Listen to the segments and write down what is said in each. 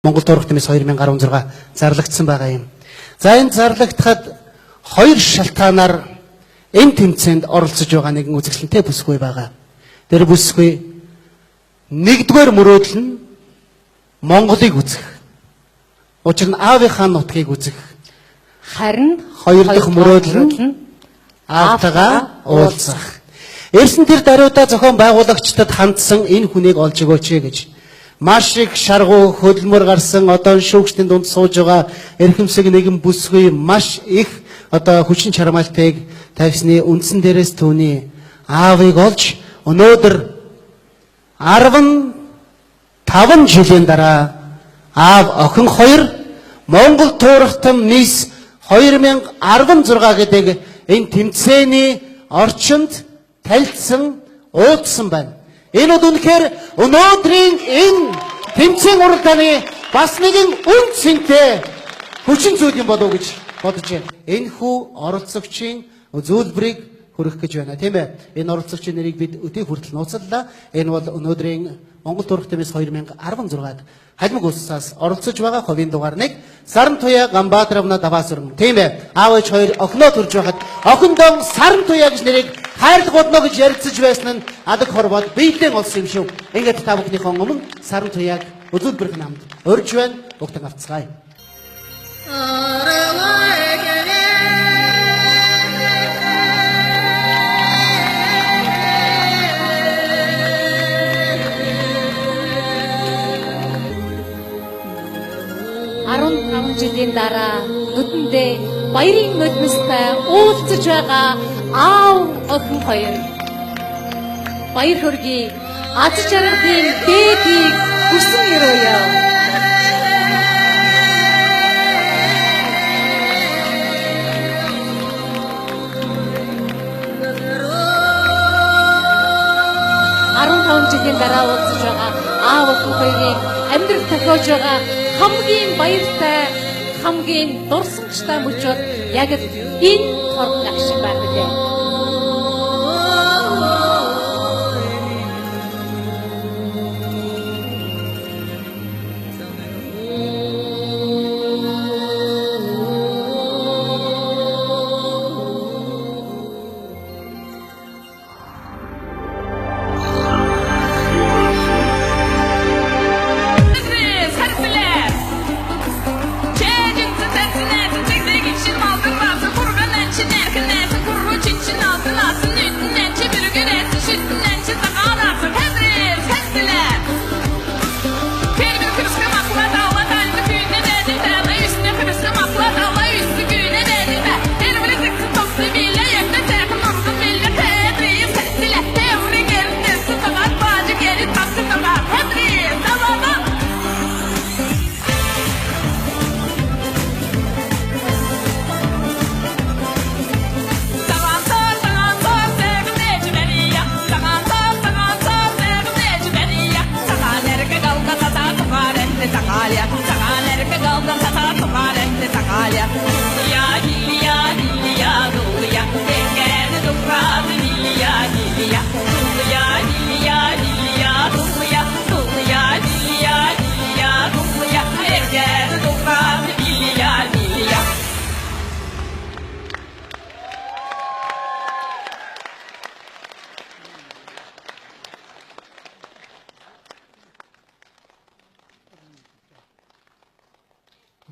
Монгол Турх Тэмээс 2016 зарлагдсан байгаа юм. За энэ зарлагдахад хоёр шалтгаанаар энэ тэмцээнд оролцож байгаа нэгэн үзэсгэлэнтэй бүсгүй байгаа. Тэр бүсгүй нэгдүгээр мөрөөдөл нь Монголыг үзэх. Учир нь аавынхаа нутгийг үзэх. Харин хоёр дахь мөрөөдөл нь аавтайгаа уулзах. Эрсэн тэр даруйдаа зохион байгуулагчдад хандсан энэ хүнийг олж өгөөч гэж маш их шаргуу хөдөлмөр гарсан одоо шүүгчдийн дунд сууж байгаа эрхэмсэг нэгэн бүсгүй маш их одоо хүчин чармаалтыг тавьсны үндсэн дээрээс түүний аавыг олж өнөөдөр 15 жилийн дараа аав охин хоёр Монгол Туурхтам нийс 2016 гэдэг энэ тэмцээний орчинд танилцсан уулзсан байна. Энэ үнэхээр өнөөдрийн энэ тэмцээн уралдааны бас нэгэн үн цэнтэй хүчин зүйл юм болов уу гэж бодож байна. Энэ хүү оролцогчийн зөвлбөрийг хүргэх гэж байна. Тийм ээ. Энэ оролцогчийн нэрийг бид өдөө хүртэл нууцлалаа. Энэ бол өнөөдрийн Монгол Турх Тэмээс 2016-д хажмаг улсаас оролцож байгаа хувийн дугаар 1 Сарантуя Ганбаатаровна Даваасурн. Тийм ээ. Аав ээж хоёр охиноо төрж байхад охиндоо Сарантуя гэж нэрийг хайрлах бодно гэж ярилцаж байсан нь адаг хорвоод биелэн олсон юм шүү. Ингээд та бүхнийхээ өмнө Сарантуяг үзүүлбэрх намд урьж байна. Бүгдэн авцгаая. Жилийн дараа нүдэндээ баярын нулимстай уулзаж байгаа аав охин хоёр. Баяр хүргэе. Аз жаргалын дээдийг хүсэн өрөөё. Жилийн дараа уулзаж байгаа аав охин хоёрын амьдрал тохиож байгаа хамгийн баяртай хамгийн дурсамжтай мөчөд яг энэ хорон ашиг байх үлээ.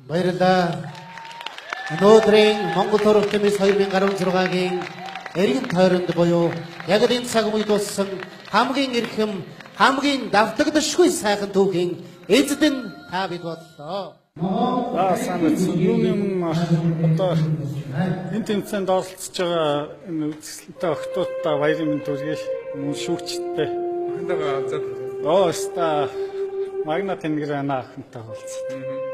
Баярлалаа. Өнөөдрийн Монгол Турх Тэмээс 2016-гийн эргэн тойронд буюу яг энэ цаг үед болсон хамгийн эрхэм, хамгийн давтагдшгүй сайхан түүхийн эзэдэн та бид боллоо. Санаач юуны одоо энэ тэмцээнд оролцож байгаа энэ үзэсгэлэнтэй охтуудтай баярын мэнд хүргэе. Мөн шүүгчтэй. Охинтойгоо уулзаад. Ста Магна Тэнгэрана охинтой уулзсан.